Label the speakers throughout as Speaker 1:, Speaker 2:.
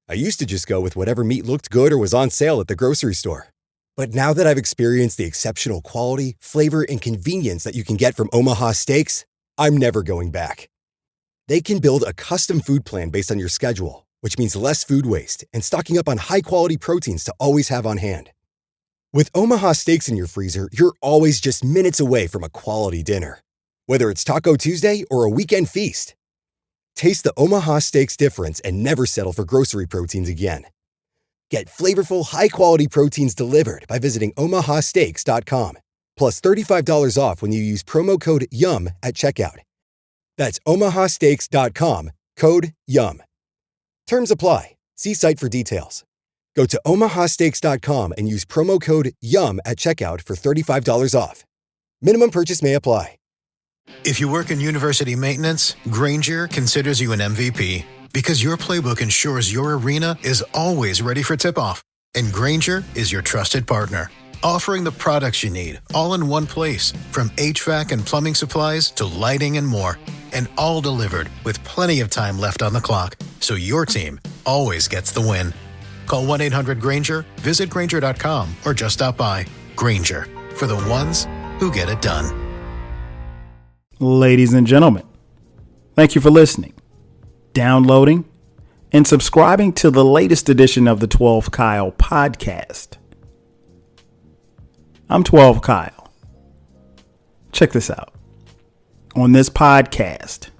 Speaker 1: I used to just go with whatever meat looked good or was on sale at the grocery store. But now that I've experienced the exceptional quality, flavor, and convenience that you can get from Omaha Steaks, I'm never going back. They can build a custom food plan based on your schedule, which means less food waste and stocking up on high-quality proteins to always have on hand. With Omaha Steaks in your freezer, you're always just minutes away from a quality dinner. Whether it's Taco Tuesday or a weekend feast. Taste the Omaha Steaks difference and never settle for grocery proteins again. Get flavorful, high-quality proteins delivered by visiting omahasteaks.com. Plus $35 off when you use promo code YUM at checkout. That's omahasteaks.com, code YUM. Terms apply. See site for details. Go to omahasteaks.com and use promo code YUM at checkout for $35 off. Minimum purchase may apply.
Speaker 2: If you work in university maintenance, Grainger considers you an MVP because your playbook ensures your arena is always ready for tip-off. And Grainger is your trusted partner, offering the products you need all in one place, from HVAC and plumbing supplies to lighting and more, and all delivered with plenty of time left on the clock, so your team always gets the win. Call 1-800-GRAINGER, visit Grainger.com, or just stop by. Grainger, for the ones who get it done.
Speaker 3: Ladies and gentlemen, thank you for listening, downloading, and subscribing to the latest edition of the 12 Kyle podcast. I'm 12 Kyle. Check this out. On this podcast,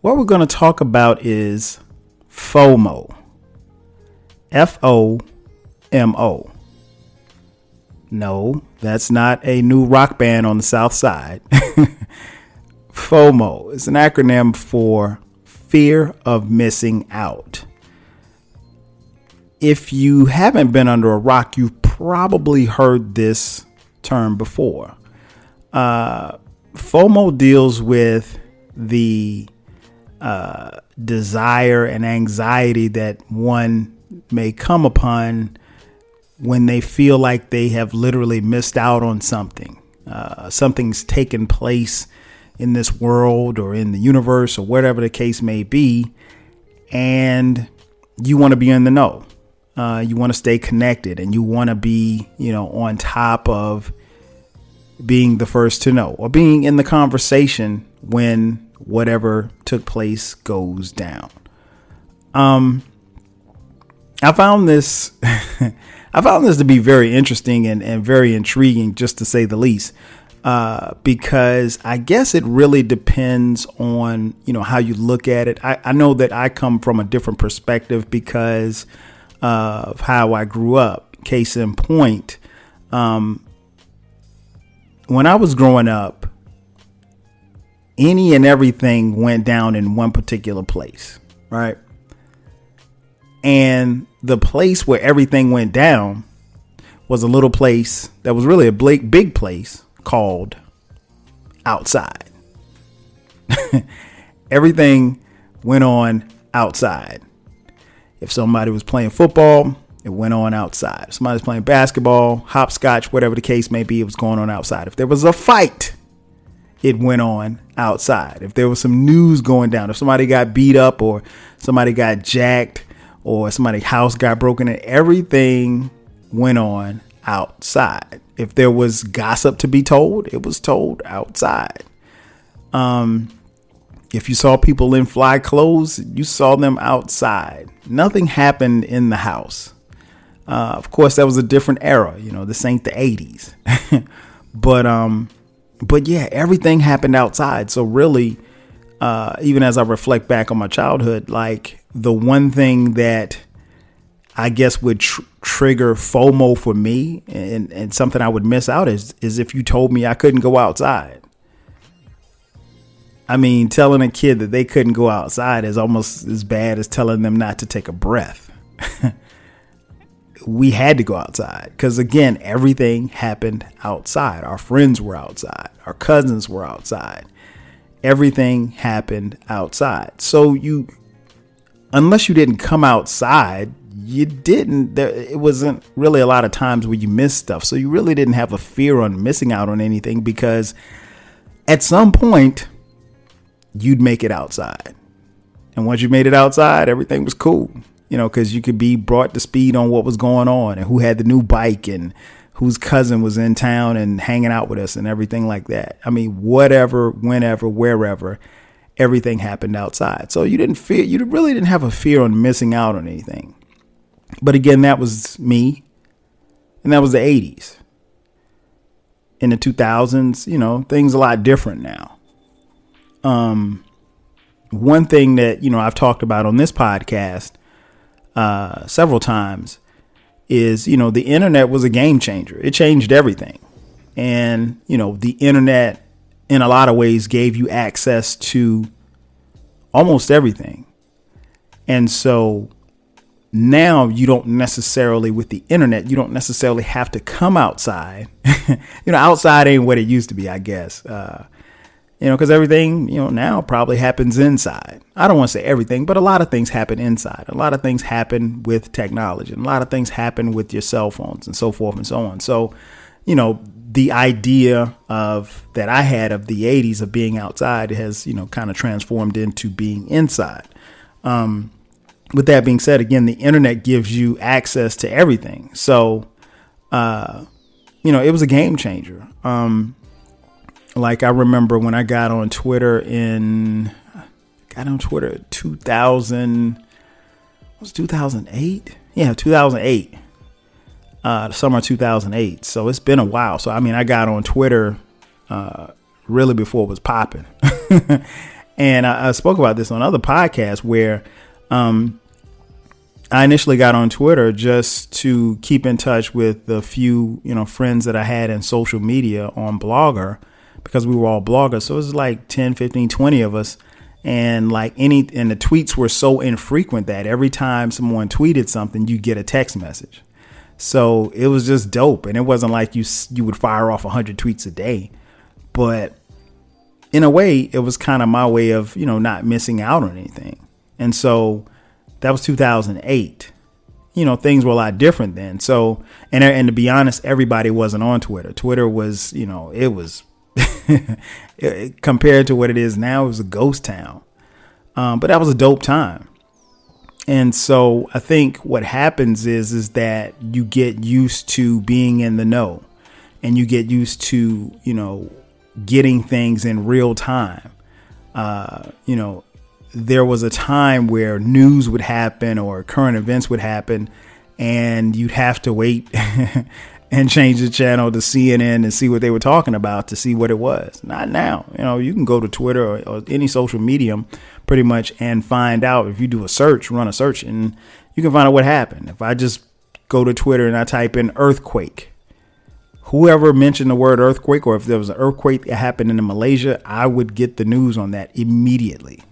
Speaker 3: what we're going to talk about is FOMO. FOMO. No, that's not a new rock band on the South Side. FOMO is an acronym for fear of missing out. If you haven't been under a rock, you've probably heard this term before. FOMO deals with the desire and anxiety that one may come upon when they feel like they have literally missed out on something. Something's taken place in this world or in the universe or whatever the case may be, and you want to be in the know. You want to stay connected, and you want to be, on top of being the first to know or being in the conversation when whatever took place goes down. I found this to be very interesting and very intriguing, just to say the least, because I guess it really depends on, how you look at it. I know that I come from a different perspective because of how I grew up. Case in point, when I was growing up, any and everything went down in one particular place, right? And the place where everything went down was a little place that was really a big place called outside. Everything went on outside. If somebody was playing football, it went on outside. If somebody was playing basketball, hopscotch, whatever the case may be, it was going on outside. If there was a fight, it went on outside. If there was some news going down, if somebody got beat up or somebody got jacked or somebody's house got broken in, everything went on outside. If there was gossip to be told, it was told outside. If you saw people in fly clothes, you saw them outside. Nothing happened in the house. Of course, that was a different era. This ain't the 80s. But yeah, everything happened outside. So really, even as I reflect back on my childhood, like the one thing that I guess would trigger FOMO for me and something I would miss out is if you told me I couldn't go outside. I mean, telling a kid that they couldn't go outside is almost as bad as telling them not to take a breath. We had to go outside because, again, everything happened outside. Our friends were outside. Our cousins were outside. Everything happened outside. So unless you didn't come outside, you didn't. It wasn't really a lot of times where you missed stuff. So you really didn't have a fear on missing out on anything because at some point you'd make it outside. And once you made it outside, everything was cool. because you could be brought to speed on what was going on and who had the new bike and whose cousin was in town and hanging out with us and everything like that. I mean, whatever, whenever, wherever, everything happened outside. So you really didn't have a fear on missing out on anything. But again, that was me. And that was the 80s. In the 2000s, things a lot different now. One thing that, I've talked about on this podcast several times is, the internet was a game changer. It changed everything. And, the internet in a lot of ways gave you access to almost everything. And so now with the internet, you don't necessarily have to come outside. Outside ain't what it used to be, I guess. Because everything, now probably happens inside. I don't want to say everything, but a lot of things happen inside. A lot of things happen with technology. And a lot of things happen with your cell phones and so forth and so on. So, the idea that I had of the 80s of being outside has, kind of transformed into being inside. With that being said, again, the internet gives you access to everything. So, it was a game changer. Like I remember when I got on Twitter 2008? Yeah, 2008. The summer of 2008. So it's been a while. So, I got on Twitter really before it was popping. And I spoke about this on other podcasts where I initially got on Twitter just to keep in touch with the few, friends that I had in social media on Blogger, because we were all bloggers. So it was like 10, 15, 20 of us. And and the tweets were so infrequent that every time someone tweeted something, you get a text message. So it was just dope. And it wasn't like you would fire off 100 tweets a day. But in a way, it was kind of my way of, not missing out on anything. And so that was 2008. Things were a lot different then. So, and to be honest, everybody wasn't on Twitter. Twitter was, it was compared to what it is now, it was a ghost town. But that was a dope time. And so I think what happens is that you get used to being in the know, and you get used to, getting things in real time. There was a time where news would happen or current events would happen, and you'd have to wait and change the channel to CNN and see what they were talking about to see what it was. Not now. You can go to Twitter or any social medium pretty much and find out. If you do run a search, and you can find out what happened. If I just go to Twitter and I type in earthquake, whoever mentioned the word earthquake, or if there was an earthquake that happened in Malaysia, I would get the news on that immediately.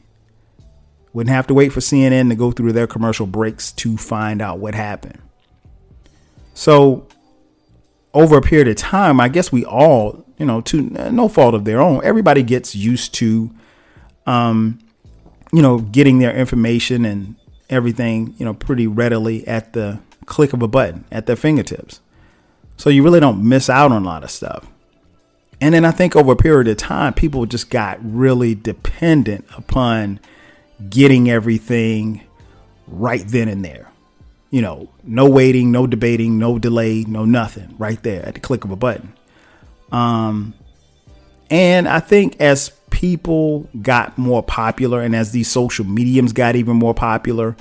Speaker 3: Wouldn't have to wait for CNN to go through their commercial breaks to find out what happened. So over a period of time, I guess we all, to no fault of their own, everybody gets used to, getting their information and everything, pretty readily at the click of a button at their fingertips. So you really don't miss out on a lot of stuff. And then I think over a period of time, people just got really dependent upon getting everything right then and there. No waiting, no debating, no delay, no nothing, right there at the click of a button. And I think as people got more popular, and as these social mediums got even more popular,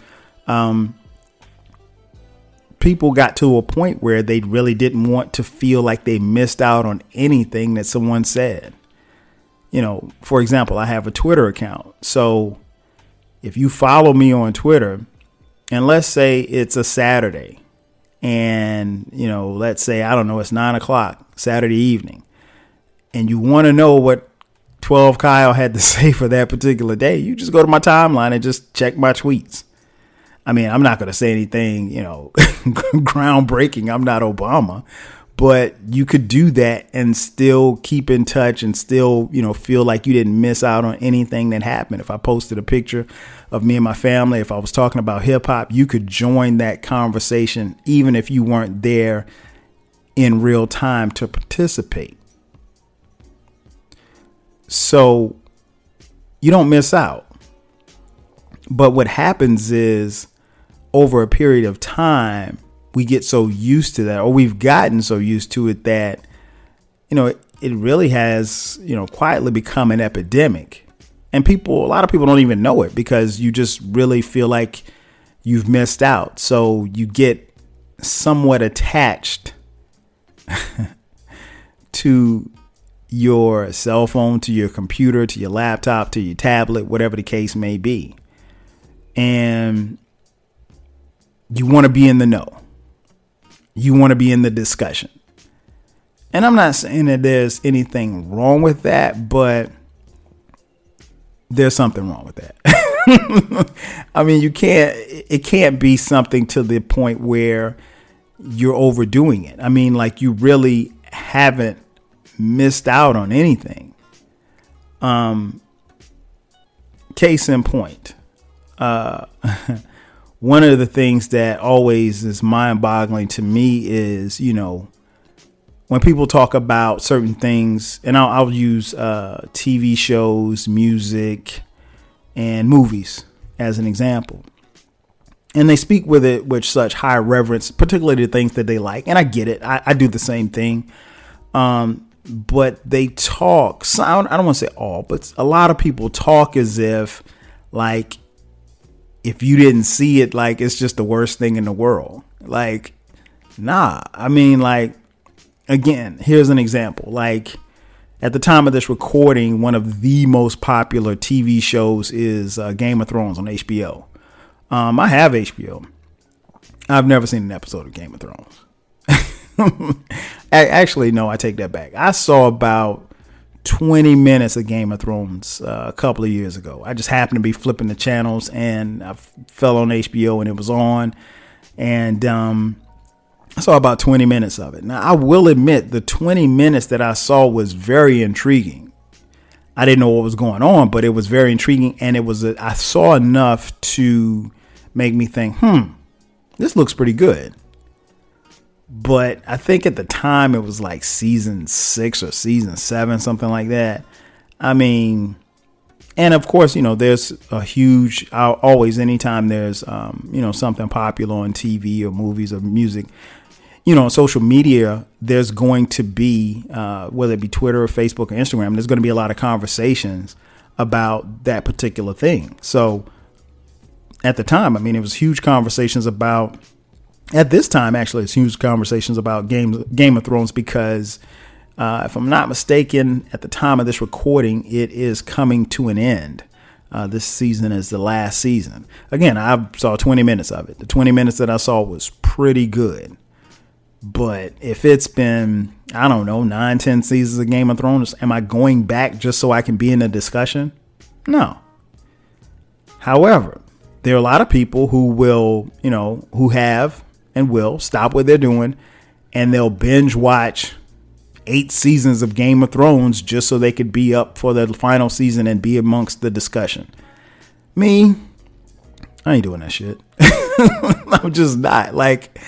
Speaker 3: people got to a point where they really didn't want to feel like they missed out on anything that someone said. For example, I have a Twitter account. So if you follow me on Twitter, and let's say it's a Saturday, and, let's say, I don't know, it's 9:00 Saturday evening, and you want to know what 12 Kyle had to say for that particular day, you just go to my timeline and just check my tweets. I'm not going to say anything, groundbreaking. I'm not Obama, but you could do that and still keep in touch and still, feel like you didn't miss out on anything that happened. If I posted a picture of me and my family, if I was talking about hip hop, you could join that conversation, even if you weren't there in real time to participate. So you don't miss out. But what happens is, over a period of time, we get so used to that, or we've gotten so used to it that, it really has, quietly become an epidemic. And a lot of people don't even know it because you just really feel like you've missed out. So you get somewhat attached to your cell phone, to your computer, to your laptop, to your tablet, whatever the case may be. And you want to be in the know. You want to be in the discussion. And I'm not saying that there's anything wrong with that, but there's something wrong with that. I mean, it can't be something to the point where you're overdoing it. I mean, like, you really haven't missed out on anything. Case in point, one of the things that always is mind-boggling to me is, when people talk about certain things, and I'll use TV shows, music, and movies as an example. And they speak with it with such high reverence, particularly the things that they like. And I get it. I do the same thing. But they talk, I don't want to say all, but a lot of people talk as if, like, if you didn't see it, like, it's just the worst thing in the world. Like, nah. I mean, like, again, here's an example. Like, at the time of this recording, one of the most popular TV shows is Game of Thrones on HBO. I have HBO. I've never seen an episode of Game of Thrones. Actually, no, I take that back. I saw about 20 minutes of Game of Thrones a couple of years ago. I just happened to be flipping the channels and I fell on HBO and it was on. And I saw about 20 minutes of it. Now, I will admit the 20 minutes that I saw was very intriguing. I didn't know what was going on, but it was very intriguing. And I saw enough to make me think, this looks pretty good. But I think at the time it was like season 6 or season 7, something like that. I mean, and of course, there's a huge, always, anytime there's, something popular on TV or movies or music, on social media, there's going to be, whether it be Twitter or Facebook or Instagram, there's going to be a lot of conversations about that particular thing. So at the time, I mean, it was huge conversations about, at this time, actually, it's huge conversations about Game of Thrones because, if I'm not mistaken, at the time of this recording, it is coming to an end. This season is the last season. Again, I saw 20 minutes of it. The 20 minutes that I saw was pretty good. But if it's been, I don't know, 9, 10 seasons of Game of Thrones, am I going back just so I can be in a discussion? No. However, there are a lot of people who will, who have and will stop what they're doing and they'll binge watch 8 seasons of Game of Thrones just so they could be up for the final season and be amongst the discussion. Me, I ain't doing that shit. I'm just not. Like,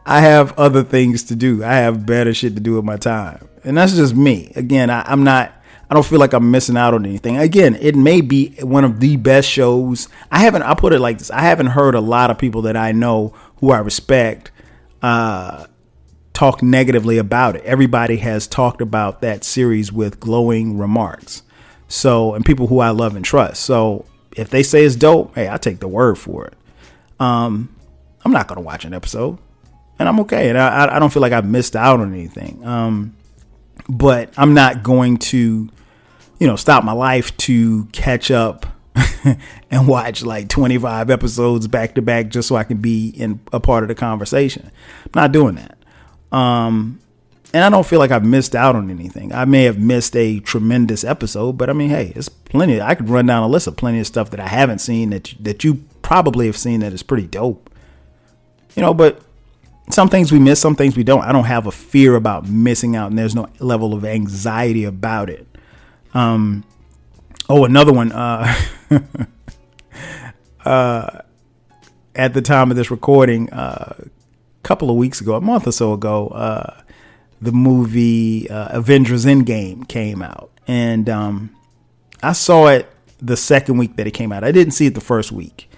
Speaker 3: I have other things to do. I have better shit to do with my time. And that's just me. Again, I don't feel like I'm missing out on anything. Again, it may be one of the best shows. I'll put it like this. I haven't heard a lot of people that I know who I respect talk negatively about it. Everybody has talked about that series with glowing remarks. So, and people who I love and trust. So if they say it's dope, hey, I'll take the word for it. I'm not going to watch an episode and I'm okay. And I don't feel like I've missed out on anything. But I'm not going to, stop my life to catch up and watch like 25 episodes back to back just so I can be in a part of the conversation. I'm not doing that. And I don't feel like I've missed out on anything. I may have missed a tremendous episode, but I mean, hey, it's plenty. I could run down a list of plenty of stuff that I haven't seen that you probably have seen that is pretty dope. But some things we miss, some things we don't. I don't have a fear about missing out, and there's no level of anxiety about it. Another one. At the time of this recording, a couple of weeks ago, a month or so ago, the movie Avengers Endgame came out, and I saw it the second week that it came out. I didn't see it the first week,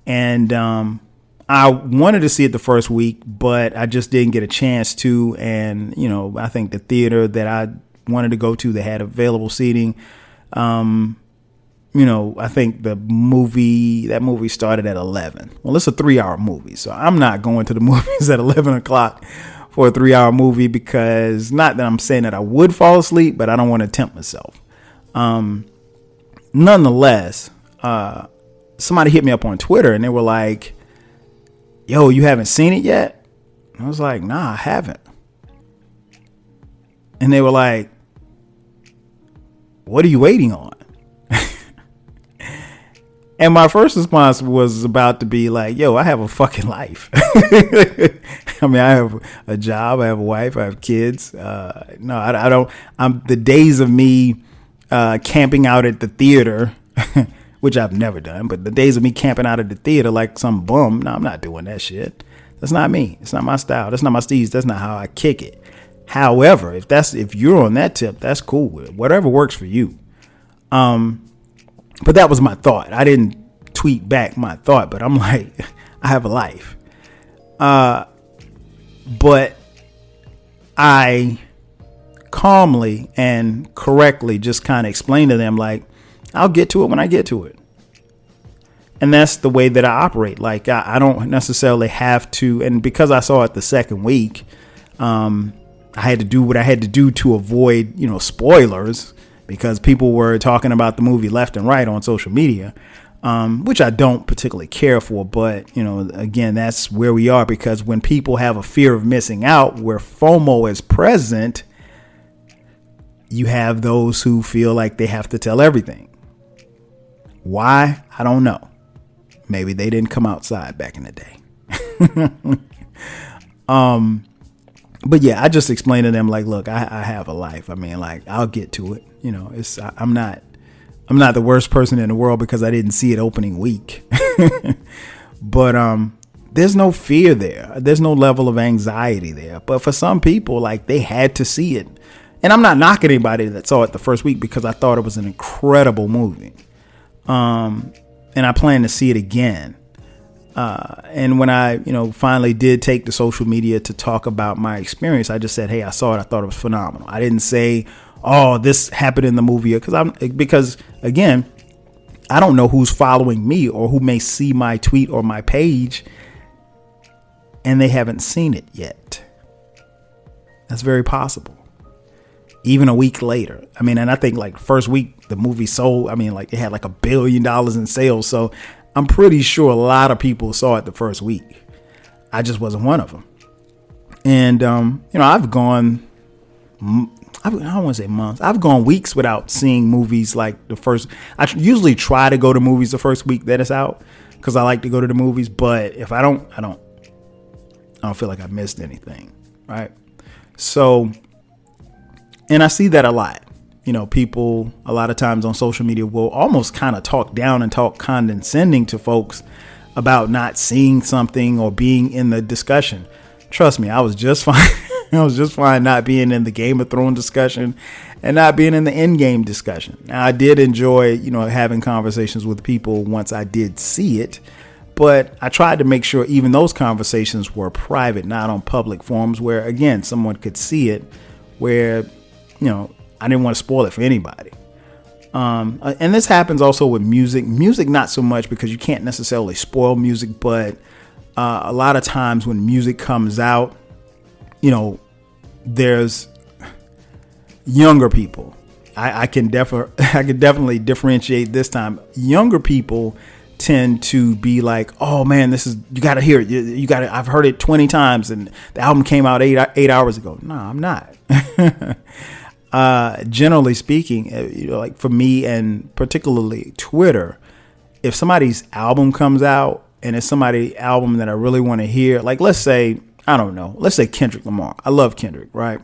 Speaker 3: and I wanted to see it the first week, but I just didn't get a chance to. And, I think the theater that I wanted to go to, they had available seating. I think that movie started at 11. Well, it's a 3-hour movie, so I'm not going to the movies at 11 o'clock for a 3-hour movie, because not that I'm saying that I would fall asleep, but I don't want to tempt myself. Nonetheless, somebody hit me up on Twitter and they were like, yo, you haven't seen it yet? I was like, nah, I haven't. And they were like, what are you waiting on? And my first response was about to be like, yo, I have a fucking life. I mean, I have a job, I have a wife, I have kids. No, I don't. The days of me camping out at the theater, which I've never done, but the days of me camping out at the theater like some bum, no, I'm not doing that shit. That's not me. It's not my style. That's not my steez. That's not how I kick it. However, if you're on that tip, that's cool. Whatever works for you. But that was my thought. I didn't tweet back my thought, but I'm like, I have a life. But I calmly and correctly just kind of explained to them, like, I'll get to it when I get to it. And that's the way that I operate. Like, I don't necessarily have to. And because I saw it the second week, I had to do what I had to do to avoid, spoilers, because people were talking about the movie left and right on social media, which I don't particularly care for. But, again, that's where we are, because when people have a fear of missing out, where FOMO is present, you have those who feel like they have to tell everything. Why? I don't know. Maybe they didn't come outside back in the day. But yeah, I just explained to them, like, look, I have a life. I mean, like, I'll get to it. I'm not the worst person in the world because I didn't see it opening week. But there's no fear there. There's no level of anxiety there. But for some people, like, they had to see it. And I'm not knocking anybody that saw it the first week, because I thought it was an incredible movie. And I plan to see it again. And when I, finally did take to social media to talk about my experience, I just said, hey, I saw it. I thought it was phenomenal. I didn't say, oh, this happened in the movie, because again, I don't know who's following me or who may see my tweet or my page and they haven't seen it yet. That's very possible. Even a week later. I mean, and I think like first week the movie sold, it had like $1 billion in sales. So I'm pretty sure a lot of people saw it the first week. I just wasn't one of them. And, I've gone, I don't want to say months. I've gone weeks without seeing movies like the first. I usually try to go to movies the first week that it's out, because I like to go to the movies. But if I don't feel like I missed anything. Right. So, and I see that a lot. People a lot of times on social media will almost kind of talk down and talk condescending to folks about not seeing something or being in the discussion. Trust me, I was just fine. I was just fine not being in the Game of Thrones discussion and not being in the Endgame discussion. Now, I did enjoy, having conversations with people once I did see it, but I tried to make sure even those conversations were private, not on public forums where, again, someone could see it, where, I didn't want to spoil it for anybody. And this happens also with music. Music, not so much, because you can't necessarily spoil music, but a lot of times when music comes out, there's younger people. I can definitely differentiate this time. Younger people tend to be like, oh man, you got to hear it. You got to, I've heard it 20 times and the album came out eight hours ago. No, I'm not. Generally speaking, like for me and particularly Twitter, if somebody's album comes out and it's somebody's album that I really want to hear, like let's say Kendrick Lamar. I love Kendrick, right?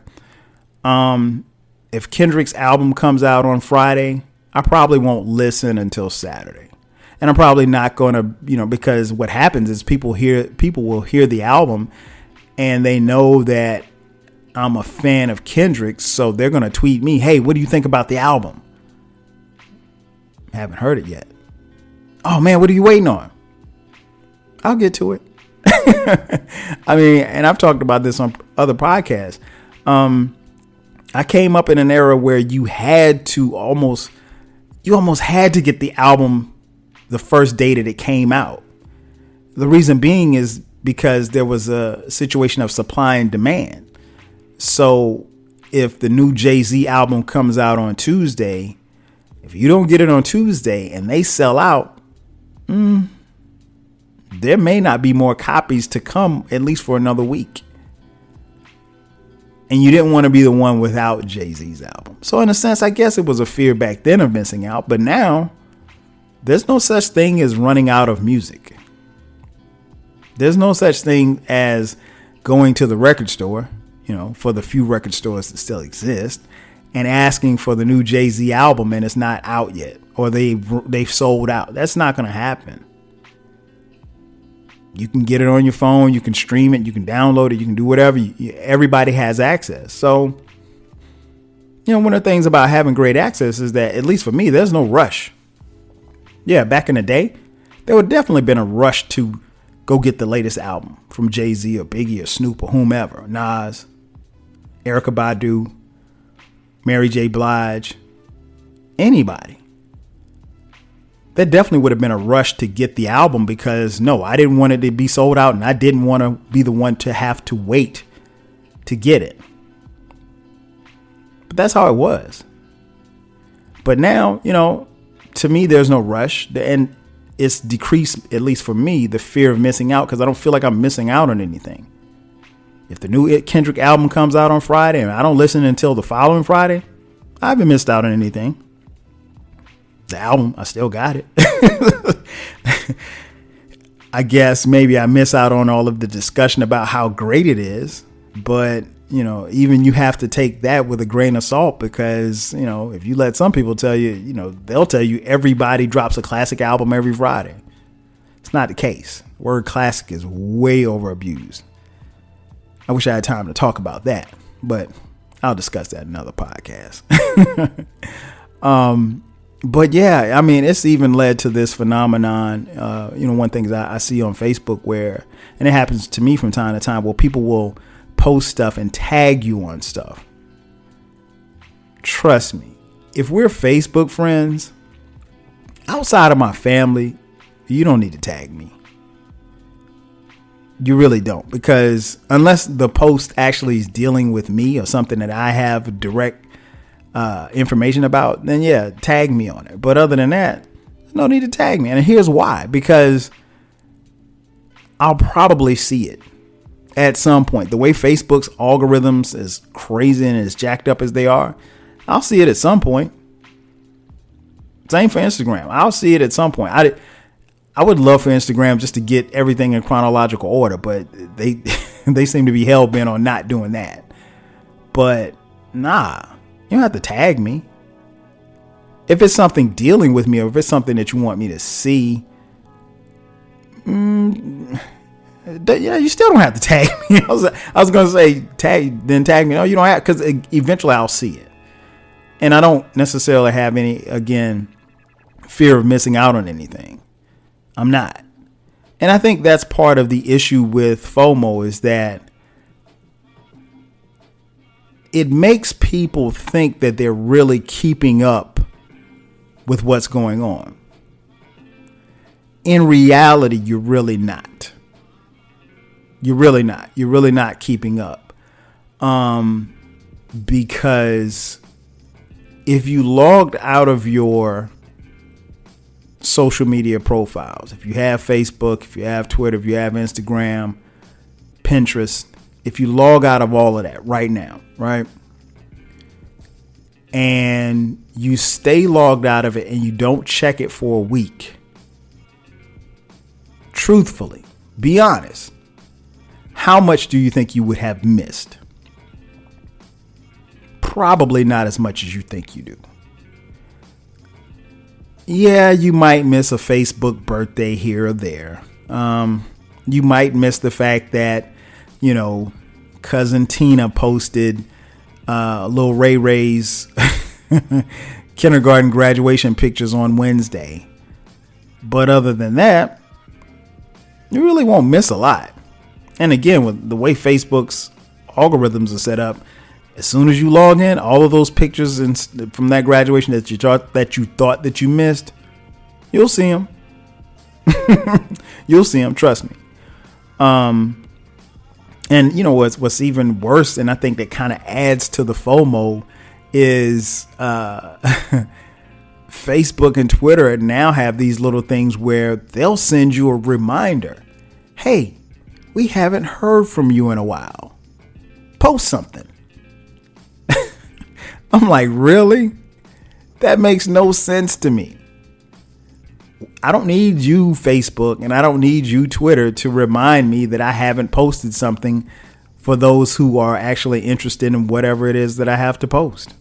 Speaker 3: If Kendrick's album comes out on Friday, I probably won't listen until Saturday. And I'm probably not going to, because what happens is people will hear the album and they know that I'm a fan of Kendrick. So they're going to tweet me, hey, what do you think about the album? I haven't heard it yet. Oh man, what are you waiting on? I'll get to it. I mean, and I've talked about this on other podcasts. I came up in an era where you almost had to get the album the first day that it came out. The reason being is because there was a situation of supply and demand. So if the new Jay-Z album comes out on Tuesday, if you don't get it on Tuesday and they sell out, there may not be more copies to come, at least for another week. And you didn't want to be the one without Jay-Z's album. So in a sense, I guess it was a fear back then of missing out. But now there's no such thing as running out of music. There's no such thing as going to the record store, for the few record stores that still exist, and asking for the new Jay-Z album and it's not out yet, or they've sold out. That's not going to happen. You can get it on your phone. You can stream it. You can download it. You can do whatever. Everybody has access. So, one of the things about having great access is that, at least for me, there's no rush. Yeah, back in the day, there would definitely been a rush to go get the latest album from Jay-Z or Biggie or Snoop or whomever. Nas, Erykah Badu, Mary J. Blige, anybody. There definitely would have been a rush to get the album because, no, I didn't want it to be sold out and I didn't want to be the one to have to wait to get it. But that's how it was. But now, to me, there's no rush. And it's decreased, at least for me, the fear of missing out because I don't feel like I'm missing out on anything. If the new Kendrick album comes out on Friday and I don't listen until the following Friday, I haven't missed out on anything. The album, I still got it. I guess maybe I miss out on all of the discussion about how great it is. But, even you have to take that with a grain of salt because, if you let some people tell you, they'll tell you everybody drops a classic album every Friday. It's not the case. Word classic is way over abused. I wish I had time to talk about that, but I'll discuss that in another podcast. But yeah, I mean, it's even led to this phenomenon. One thing that I see on Facebook and it happens to me from time to time, where people will post stuff and tag you on stuff. Trust me, if we're Facebook friends, outside of my family, you don't need to tag me. You really don't, because unless the post actually is dealing with me or something that I have direct information about, then yeah, tag me on it. But other than that, no need to tag me. And here's why: because I'll probably see it at some point. The way Facebook's algorithms, as crazy and as jacked up as they are, I'll see it at some point. Same for Instagram. I'll see it at some point. I would love for Instagram just to get everything in chronological order, but they they seem to be hell bent on not doing that. But nah, you don't have to tag me. If it's something dealing with me, or if it's something that you want me to see, you still don't have to tag me. I was going to say tag me. No, you don't have, because eventually I'll see it. And I don't necessarily have any, again, fear of missing out on anything. I'm not. And I think that's part of the issue with FOMO, is that it makes people think that they're really keeping up with what's going on. In reality, you're really not. You're really not. You're really not keeping up. Because if you logged out of your social media profiles, if you have Facebook, if you have Twitter, if you have Instagram, Pinterest, if you log out of all of that right now, right? And you stay logged out of it and you don't check it for a week, truthfully, be honest, how much do you think you would have missed? Probably not as much as you think you do. Yeah, you might miss a Facebook birthday here or there. You might miss the fact that, cousin Tina posted little Ray Ray's kindergarten graduation pictures on Wednesday. But other than that, You really won't miss a lot. And again, with the way Facebook's algorithms are set up, as soon as you log in, all of those pictures from that graduation that you thought that you missed, you'll see them. You'll see them. Trust me. And you know what's even worse, and I think that kind of adds to the FOMO, is Facebook and Twitter now have these little things where they'll send you a reminder. Hey, we haven't heard from you in a while. Post something. I'm like, really? That makes no sense to me. I don't need you, Facebook, and I don't need you, Twitter, to remind me that I haven't posted something for those who are actually interested in whatever it is that I have to post.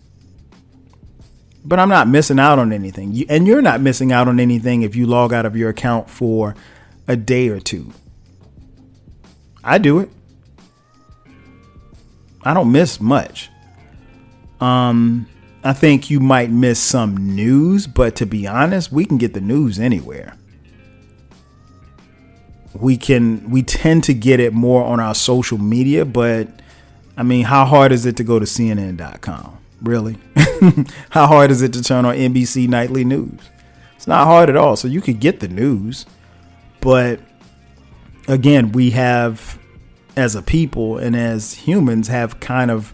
Speaker 3: But I'm not missing out on anything. And you're not missing out on anything if you log out of your account for a day or two. I do it. I don't miss much. I think you might miss some news, but to be honest, we can get the news anywhere. We tend to get it more on our social media, but I mean, how hard is it to go to CNN.com? Really? How hard is it to turn on NBC Nightly News? It's not hard at all. So you could get the news, but again, we have, as a people and as humans, have kind of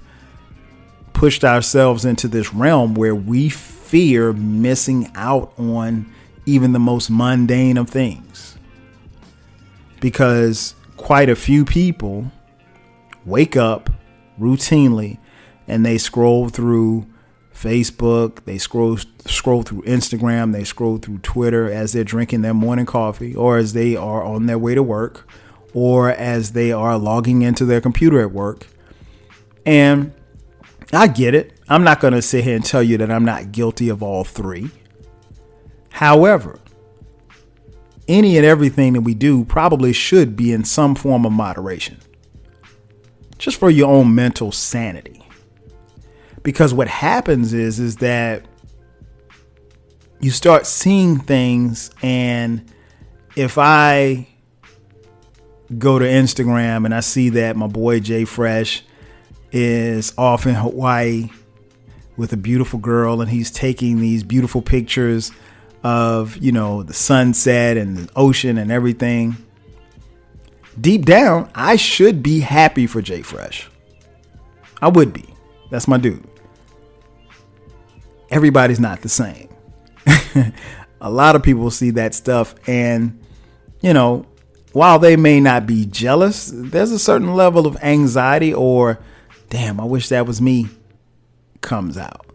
Speaker 3: pushed ourselves into this realm where we fear missing out on even the most mundane of things, because quite a few people wake up routinely and they scroll through Facebook, they scroll through Instagram, they scroll through Twitter as they're drinking their morning coffee, or as they are on their way to work, or as they are logging into their computer at work. And I get it. I'm not going to sit here and tell you that I'm not guilty of all three. However, any and everything that we do probably should be in some form of moderation, just for your own mental sanity. Because what happens is that you start seeing things, and if I go to Instagram and I see that my boy Jay Fresh is off in Hawaii with a beautiful girl, and he's taking these beautiful pictures of, you know, the sunset and the ocean and everything, deep down, I should be happy for Jay Fresh. I would be. That's my dude. Everybody's not the same. A lot of people see that stuff, and, you know, while they may not be jealous, there's a certain level of anxiety or, damn, I wish that was me, comes out.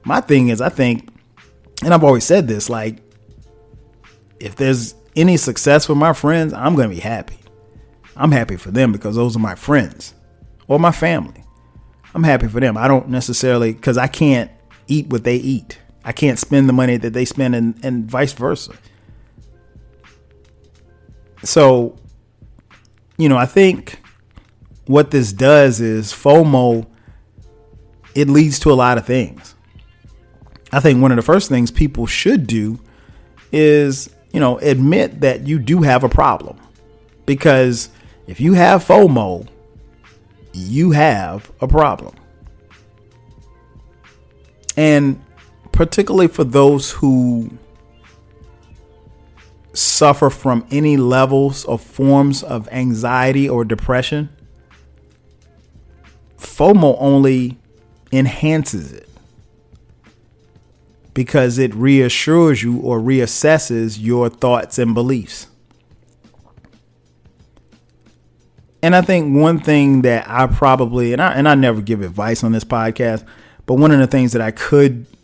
Speaker 3: My thing is, I think, and I've always said this, like, if there's any success for my friends, I'm going to be happy. I'm happy for them because those are my friends or my family. I'm happy for them. I don't necessarily, because I can't eat what they eat. I can't spend the money that they spend, and vice versa. So, you know, I think what this does is FOMO, it leads to a lot of things. I think one of the first things people should do is, you know, admit that you do have a problem. Because if you have FOMO, you have a problem. And particularly for those who suffer from any levels or forms of anxiety or depression, FOMO only enhances it, because it reassures you or reassesses your thoughts and beliefs. And I think one thing that I probably, and I never give advice on this podcast, but one of the things that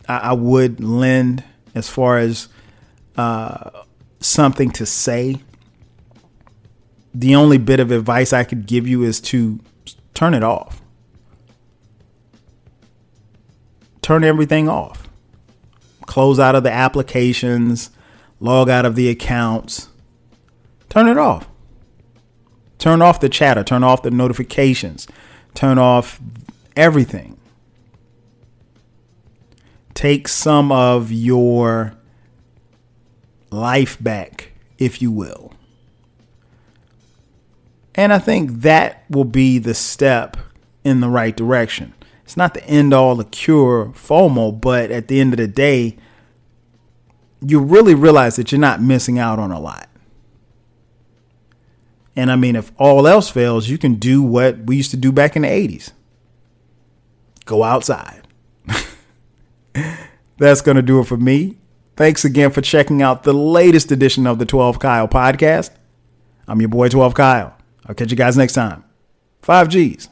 Speaker 3: I would lend as far as something to say, the only bit of advice I could give you is to turn it off. Turn everything off. Close out of the applications, log out of the accounts. Turn it off. Turn off the chatter, turn off the notifications, turn off everything. Take some of your life back, if you will. And I think that will be the step in the right direction. It's not the end all, the cure FOMO, but at the end of the day, you really realize that you're not missing out on a lot. And I mean, if all else fails, you can do what we used to do back in the 80s. Go outside. That's going to do it for me. Thanks again for checking out the latest edition of the 12 Kyle podcast. I'm your boy 12 Kyle. I'll catch you guys next time. 5 G's.